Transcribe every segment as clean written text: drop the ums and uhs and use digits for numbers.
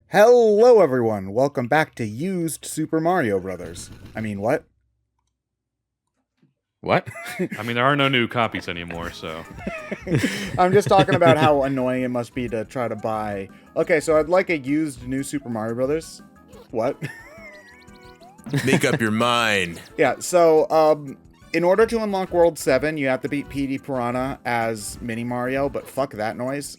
Hello everyone, welcome back to Used Super Mario Brothers. I mean, what? What? I mean, there are no new copies anymore, so... I'm just talking about how annoying it must be to try to buy... Okay, so I'd like a used new Super Mario Brothers. What? Make up your mind. Yeah, so, in order to unlock World 7, you have to beat Petey Piranha as Mini Mario, but fuck that noise.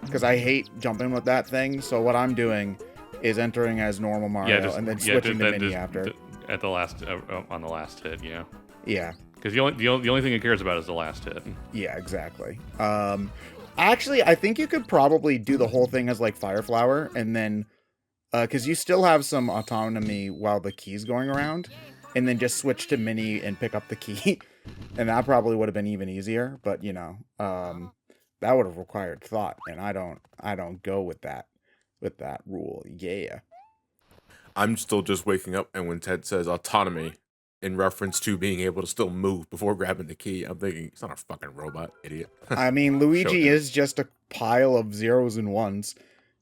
Because I hate jumping with that thing, so what I'm doing is entering as normal Mario and then switching to Mini after. At the last, on the last hit, yeah. Yeah. Because the only thing it cares about is the last hit. Yeah, exactly. Actually, I think you could probably do the whole thing as like Fire Flower, and then, because you still have some autonomy while the key's going around, and then just switch to Mini and pick up the key, and that probably would have been even easier. But you know, that would have required thought, and I don't go with that rule. Yeah. I'm still just waking up, and when Ted says autonomy in reference to being able to still move before grabbing the key, I'm thinking, he's not a fucking robot, idiot. I mean, Luigi is just a pile of zeros and ones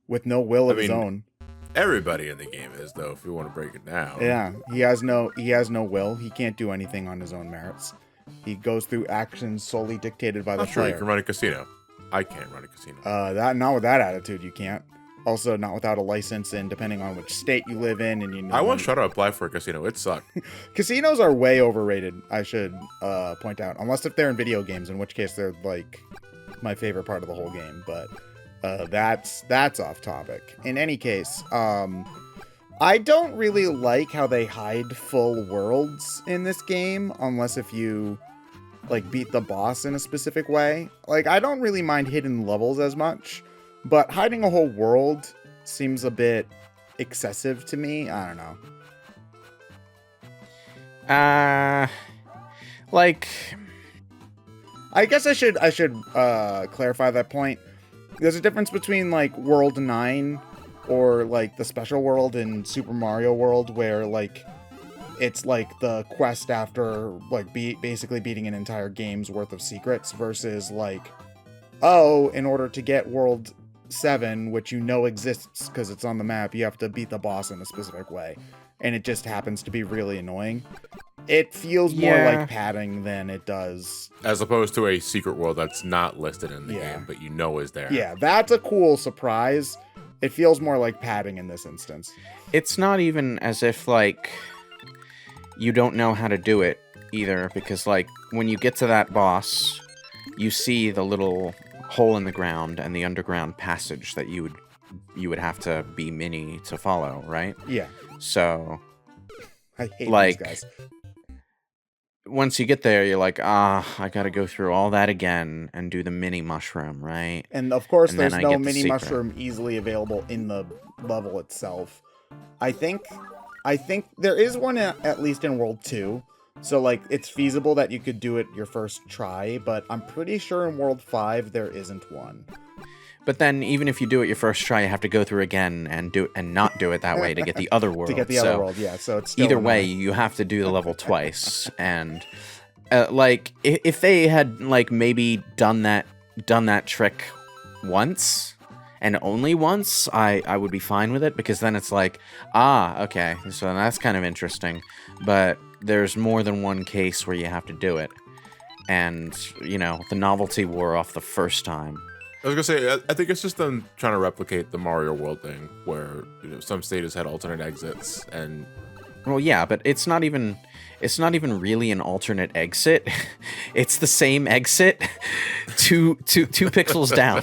with no will of his own. Everybody in the game is, though, if you want to break it down. Yeah, he has no will. He can't do anything on his own merits. He goes through actions solely dictated by the player. Sure, you can run a casino. I can't run a casino. Not with that attitude, you can't. Also, not without a license, and depending on which state you live in, and you know. I once tried to apply for a casino. It sucked. Casinos are way overrated. I should point out, unless if they're in video games, in which case they're like my favorite part of the whole game. But that's off topic. In any case, I don't really like how they hide full worlds in this game, unless if you like beat the boss in a specific way. Like, I don't really mind hidden levels as much. But hiding a whole world seems a bit excessive to me. I don't know. Like, I guess I should clarify that point. There's a difference between like World 9 or like the special world in Super Mario World, where like it's like the quest after like basically beating an entire game's worth of secrets, versus like, oh, in order to get World 7, which you know exists because it's on the map, you have to beat the boss in a specific way, and it just happens to be really annoying. It feels more like padding than it does, as opposed to a secret world that's not listed in the game, but you know is there. Yeah, that's a cool surprise. It feels more like padding in this instance. It's not even as if like you don't know how to do it either, because like when you get to that boss, you see the little hole in the ground and the underground passage that you would have to be Mini to follow, right? Yeah. So I hate like these guys. Once you get there, you're like, I gotta go through all that again and do the mini mushroom, right? And of course, and there's no mini mushroom easily available in the level itself. I think there is one at least in World 2. So, like, it's feasible that you could do it your first try, but I'm pretty sure in World 5 there isn't one. But then, even if you do it your first try, you have to go through again and not do it that way to get the other world. To get the other world, yeah. So it's still either way, you have to do the level twice. And like, if they had like maybe done that trick once and only once, I would be fine with it, because then it's like, okay, so that's kind of interesting. But there's more than one case where you have to do it, and you know, the novelty wore off the first time. I was gonna say, I think it's just them trying to replicate the Mario World thing, where some stages had alternate exits, and well, yeah, but it's not even really an alternate exit. It's the same exit, two pixels down.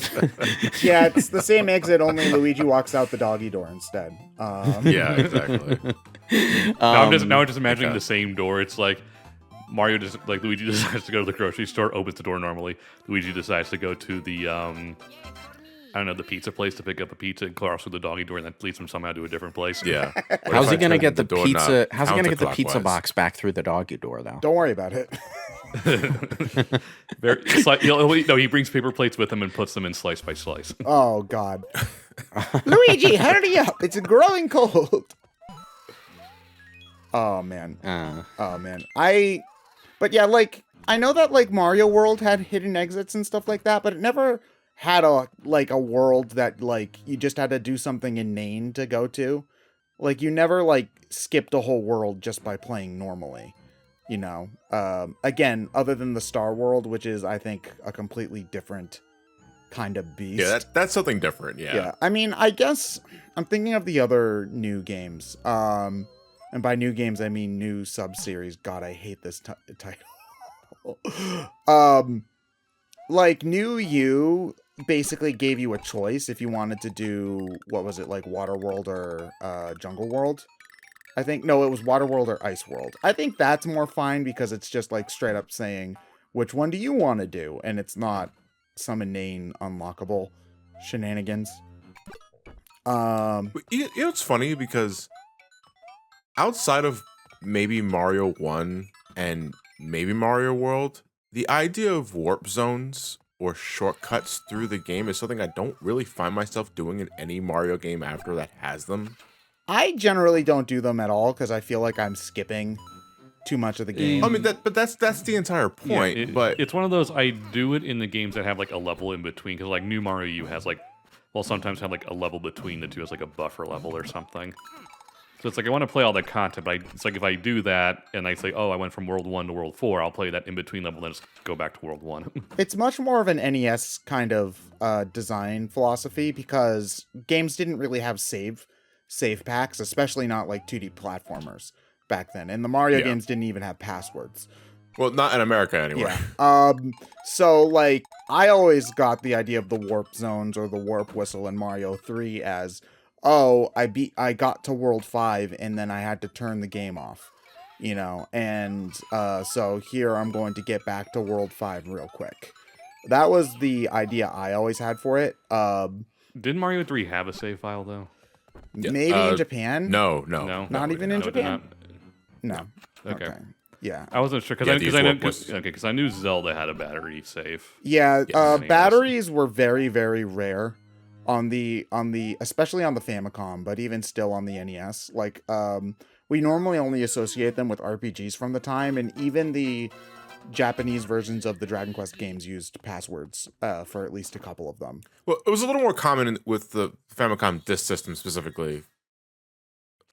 Yeah, it's the same exit, only Luigi walks out the doggy door instead. Yeah, exactly. I'm just imagining the same door. It's like Luigi decides to go to the grocery store, opens the door normally. Luigi decides to go to the the pizza place to pick up a pizza and cross through the doggy door, and that leads him somehow to a different place. Yeah. How's he gonna get the pizza? How's he gonna get the pizza box back through the doggy door, though? Don't worry about it. He brings paper plates with him and puts them in slice by slice. Oh God, Luigi, hurry up! It's growing cold. Oh man. But yeah, like, I know that like Mario World had hidden exits and stuff like that, but it never had a world that like you just had to do something inane to go to. Like you never like skipped a whole world just by playing normally. You know, again, other than the Star World, which is, I think, a completely different kind of beast. Yeah, that's something different. Yeah. I mean, I guess I'm thinking of the other new games. And by new games, I mean new sub-series. God, I hate this title. Like, New You basically gave you a choice if you wanted to do, what was it, like Water World or Jungle World? I think, no, it was Water World or Ice World. I think that's more fine because it's just like straight up saying, which one do you want to do? And it's not some inane unlockable shenanigans. You know, it's funny because outside of maybe Mario 1 and maybe Mario World, the idea of warp zones or shortcuts through the game is something I don't really find myself doing in any Mario game after that has them. I generally don't do them at all because I feel like I'm skipping too much of the game. I mean, that's the entire point. Yeah, but it's one of those, I do it in the games that have like a level in between, because like New Mario U has like, well, sometimes have like a level between the two as like a buffer level or something. So it's like I want to play all the content, but it's like if I do that and I say, oh, I went from World 1 to World 4, I'll play that in between level, then just go back to World 1. It's much more of an NES kind of design philosophy because games didn't really have save packs, especially not like 2D platformers back then. And the Mario games didn't even have passwords. Well, not in America anyway. Yeah. So like I always got the idea of the warp zones or the warp whistle in Mario 3 as, oh, I got to World 5 and then I had to turn the game off, you know, and so here I'm going to get back to World 5 real quick. That was the idea I always had for it. Didn't Mario 3 have a save file though? Maybe in Japan? No. Not even in Japan? No. Okay. Yeah. I wasn't sure because I knew Zelda had a battery save. Yeah, batteries were very, very rare on the especially on the Famicom, but even still on the NES. Like we normally only associate them with RPGs from the time, and even the Japanese versions of the Dragon Quest games used passwords for at least a couple of them. Well, it was a little more common with the Famicom disk system specifically,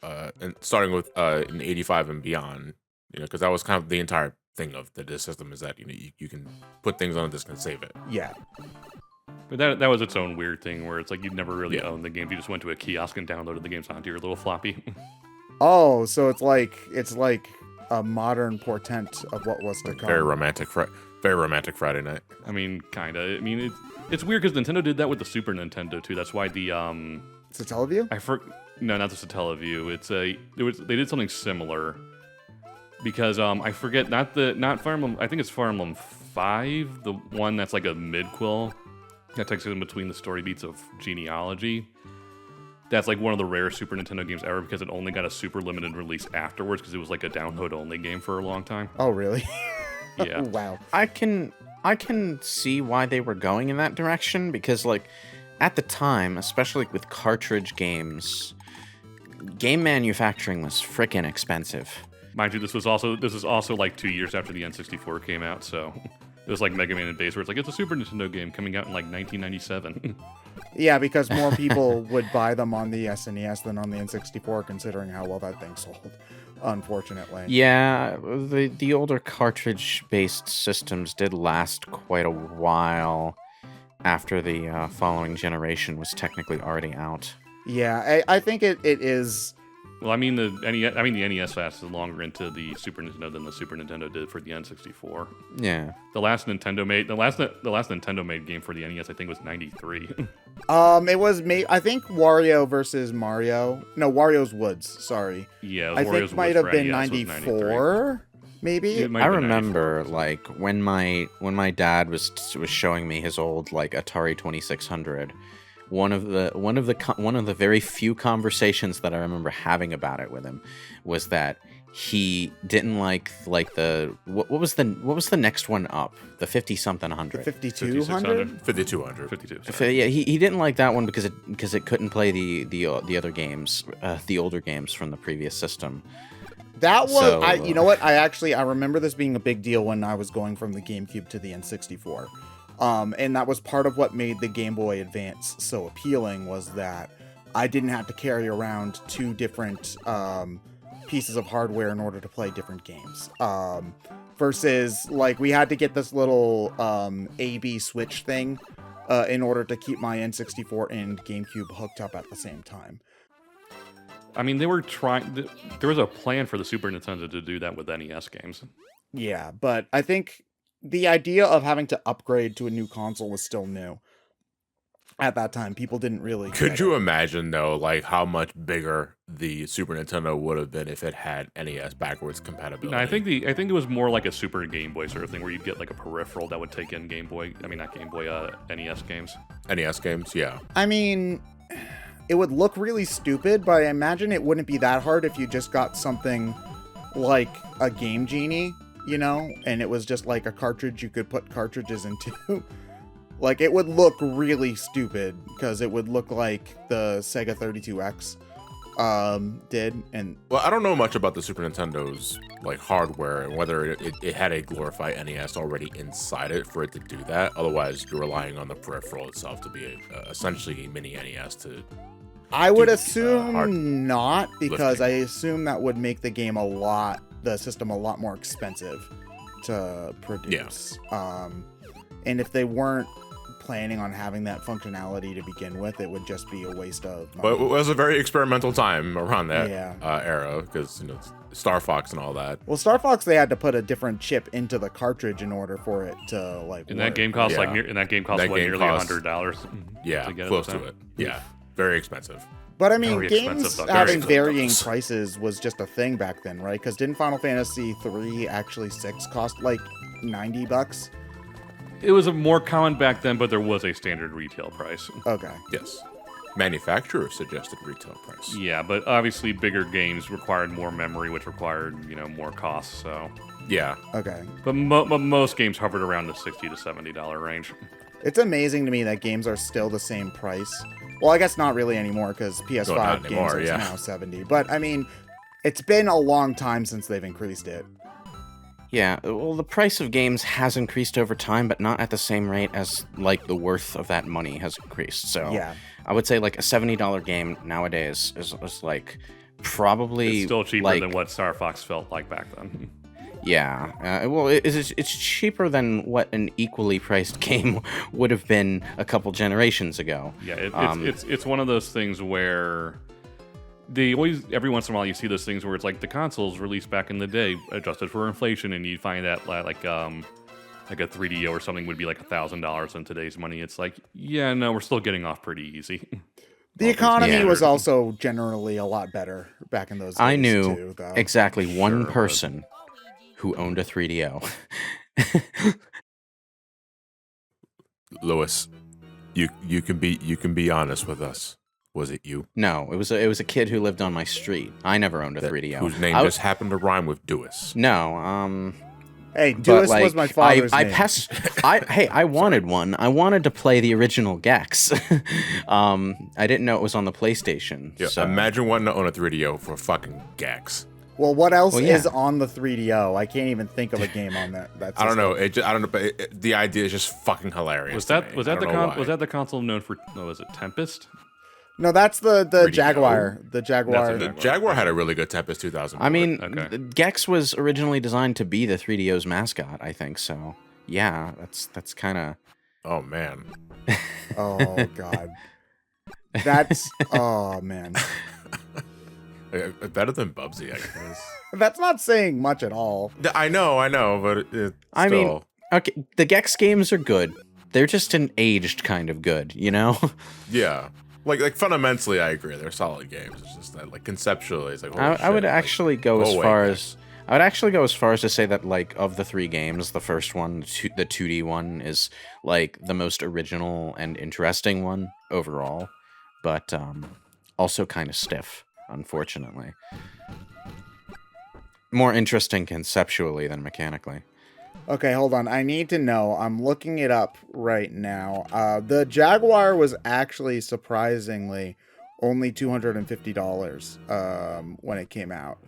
and starting with in '85 and beyond. You know, because that was kind of the entire thing of the disk system is that, you know, you can put things on a disk and save it. Yeah. But that was its own weird thing where it's like you'd never really owned the games. You just went to a kiosk and downloaded the games onto your little floppy. Oh, so it's like a modern portent of what was to come. Very romantic Friday night. I mean, kind of. I mean, it's weird because Nintendo did that with the Super Nintendo too. That's why the Satellaview? No, not the Satellaview. They did something similar. Because I forget, not Fire Emblem, I think it's Fire Emblem 5, the one that's like a mid-quill that takes it in between the story beats of genealogy. That's like one of the rare Super Nintendo games ever because it only got a super limited release afterwards because it was like a download-only game for a long time. Oh, really? Yeah. Wow. I can see why they were going in that direction because, like, at the time, especially with cartridge games, game manufacturing was frickin' expensive. Mind you, this was also like 2 years after the N64 came out, so it was like Mega Man and Base, where it's like it's a Super Nintendo game coming out in like 1997. Yeah, because more people would buy them on the SNES than on the N64, considering how well that thing sold. Unfortunately. Yeah, the older cartridge-based systems did last quite a while after the following generation was technically already out. Yeah, I think it is. Well, I mean the NES lasted longer into the Super Nintendo than the Super Nintendo did for the N64. Yeah. The last Nintendo made game for the NES I think was 93. It was I think Wario versus Mario. No, Wario's Woods, sorry. Yeah, I think might have been 94, maybe. I remember like when my dad was showing me his old like Atari 2600. One of the very few conversations that I remember having about it with him was that he didn't like the what was the next one up, the 50-something hundred, 5200, 5200. Yeah, he didn't like that one because it couldn't play the other games, the older games from the previous system. That was you know what, I remember this being a big deal when I was going from the GameCube to the N64. And that was part of what made the Game Boy Advance so appealing, was that I didn't have to carry around 2 different pieces of hardware in order to play different games. Versus, like, we had to get this little A-B switch thing in order to keep my N64 and GameCube hooked up at the same time. I mean, they were trying. There was a plan for the Super Nintendo to do that with NES games. Yeah, but I think the idea of having to upgrade to a new console was still new. At that time, people didn't really. Could you imagine, though, like how much bigger the Super Nintendo would have been if it had NES backwards compatibility? No, I think it was more like a Super Game Boy sort of thing, where you'd get like a peripheral that would take in NES games. NES games, yeah. I mean, it would look really stupid, but I imagine it wouldn't be that hard if you just got something like a Game Genie, you know, and it was just like a cartridge you could put cartridges into. Like, it would look really stupid, because it would look like the Sega 32X did. And well, I don't know much about the Super Nintendo's like hardware and whether it had a glorified NES already inside it for it to do that. Otherwise, you're relying on the peripheral itself to be essentially a mini NES to. I would assume not, because I assume that would make the system a lot more expensive to produce. Yeah. And if they weren't planning on having that functionality to begin with, it would just be a waste of money. But it was a very experimental time around that era, because, you know, Star Fox and all that. Well, Star Fox, they had to put a different chip into the cartridge in order for it to like. And that game cost nearly $100. Yeah, close to it. Yeah, very expensive. But I mean, games having varying prices was just a thing back then, right? Because didn't Final Fantasy 3 actually 6 cost like $90? It was more common back then, but there was a standard retail price. Okay. Yes. Manufacturer suggested retail price. Yeah, but obviously bigger games required more memory, which required, more costs, so. Yeah. Okay. But most games hovered around the $60 to $70 range. It's amazing to me that games are still the same price. Well, I guess not really anymore, because PS5 games are now $70. But, I mean, it's been a long time since they've increased it. Yeah, well, the price of games has increased over time, but not at the same rate as, like, the worth of that money has increased. So yeah. I would say, like, a $70 game nowadays is like, probably... It's still cheaper than what Star Fox felt like back then. Yeah, well, it's cheaper than what an equally priced game would have been a couple generations ago. Yeah, it's one of those things where... They always, every once in a while, you see those things where it's like the consoles released back in the day, adjusted for inflation, and you find that like a 3DO or something would be like $1,000 in today's money. It's like, yeah, no, we're still getting off pretty easy. The economy was also generally a lot better back in those days. I knew too, though. exactly one person who owned a 3DO. Lewis, you can be honest with us. Was it you? No, it was a kid who lived on my street. I never owned a 3DO. Whose name just happened to rhyme with Dewis. No, Hey, Dewis was my father's name. I wanted one. I wanted to play the original Gex. I didn't know it was on the PlayStation. Yeah, so. Imagine wanting to own a 3DO for fucking Gex. Well, what else is on the 3DO? I can't even think of a game on that. I don't know. I don't know, but the idea is just fucking hilarious. Was that the console known for? Was it Tempest? No, that's the Jaguar. The Jaguar. The Jaguar had a really good Tempest 2000. I mean, Gex was originally designed to be the 3DO's mascot, I think. So, yeah, that's kind of... Oh, man. Oh, God. That's... Oh, man. Better than Bubsy, I guess. That's not saying much at all. I know, but it's I mean, okay, the Gex games are good. They're just an aged kind of good, you know? Yeah. Like fundamentally, I agree. They're solid games. It's just that, like, conceptually, it's like, I would actually go as far as I would actually go as far as to say that, like, of the 3 games, the first one, the 2D one, is like the most original and interesting one overall, but also kind of stiff, unfortunately. More interesting conceptually than mechanically. Okay, hold on. I need to know. I'm looking it up right now. The Jaguar was actually surprisingly only $250 when it came out,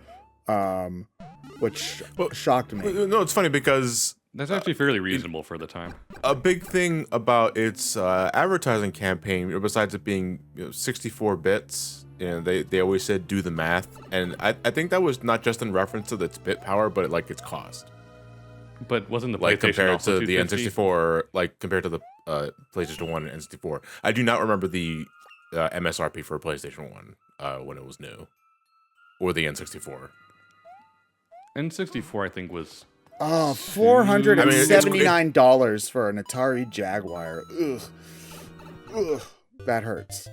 which shocked me. No, it's funny because That's actually fairly reasonable for the time. A big thing about its advertising campaign, besides it being 64 bits, they always said do the math, and I think that was not just in reference to its bit power, but like its cost. But wasn't the Like PlayStation compared also to the 250? N64, like compared to the PlayStation 1 and N64. I do not remember the MSRP for PlayStation 1 when it was new, or the N64. N64, I think, was Oh, $479 for an Atari Jaguar. Ugh. Ugh. That hurts.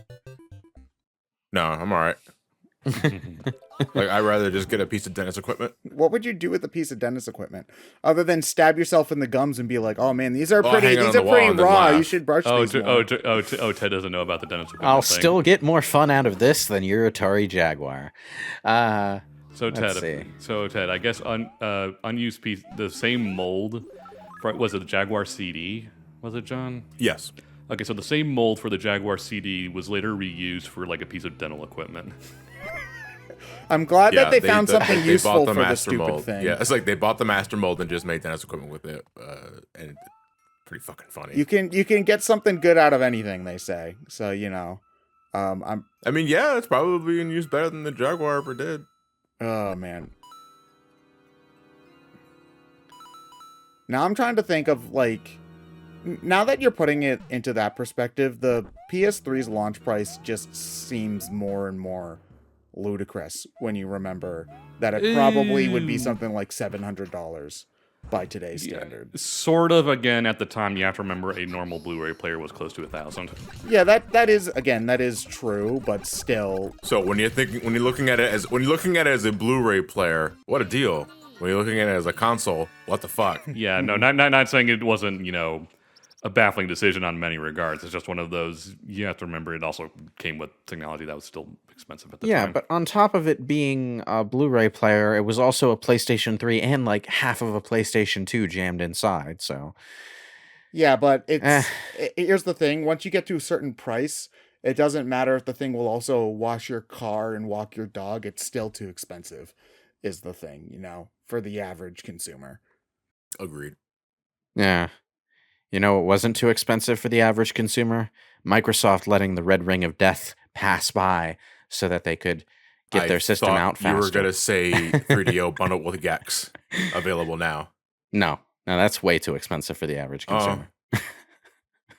No, I'm all right. Like, I'd rather just get a piece of dentist equipment. What would you do with a piece of dentist equipment other than stab yourself in the gums and be like, "Oh man, these are pretty hang it on these the are wall pretty and then raw. You laugh." should brush Oh, these more." Ted doesn't know about the dentist equipment I'll thing. still get more fun out of this than your Atari Jaguar. So Let's Ted, see. I guess unused piece, the same mold. Was it the Jaguar CD? Was it, John? Yes. Okay, so the same mold for the Jaguar CD was later reused for like a piece of dental equipment. I'm glad that they found something useful for the master stupid mold. thing. Yeah, it's like they bought the master mold and just made dentist equipment with it, and it's pretty fucking funny. You can get something good out of anything, they say. So I mean, yeah, it's probably being used better than the Jaguar ever did. Oh man. Now I'm trying to think of like, now that you're putting it into that perspective, the PS3's launch price just seems more and more ludicrous when you remember that it probably would be something like $700 by today's standard. Sort of. Again, at the time, you have to remember a normal Blu-ray player was close to $1,000. Yeah, that is true, but still. So when you're looking at it as a Blu-ray player, what a deal. When you're looking at it as a console, what the fuck? Yeah, no, not saying it wasn't, a baffling decision on many regards. It's just one of those, you have to remember it also came with technology that was still expensive at the time. Yeah, but on top of it being a Blu-ray player, it was also a PlayStation 3 and like half of a PlayStation 2 jammed inside, so. Yeah, but here's the thing. Once you get to a certain price, it doesn't matter if the thing will also wash your car and walk your dog. It's still too expensive, is the thing, for the average consumer. Agreed. Yeah. You know what wasn't too expensive for the average consumer? Microsoft letting the Red Ring of Death pass by so that they could get their system out faster. You were going to say 3DO bundled with Gex available now. No, that's way too expensive for the average consumer.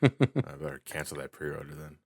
I better cancel that pre-order then.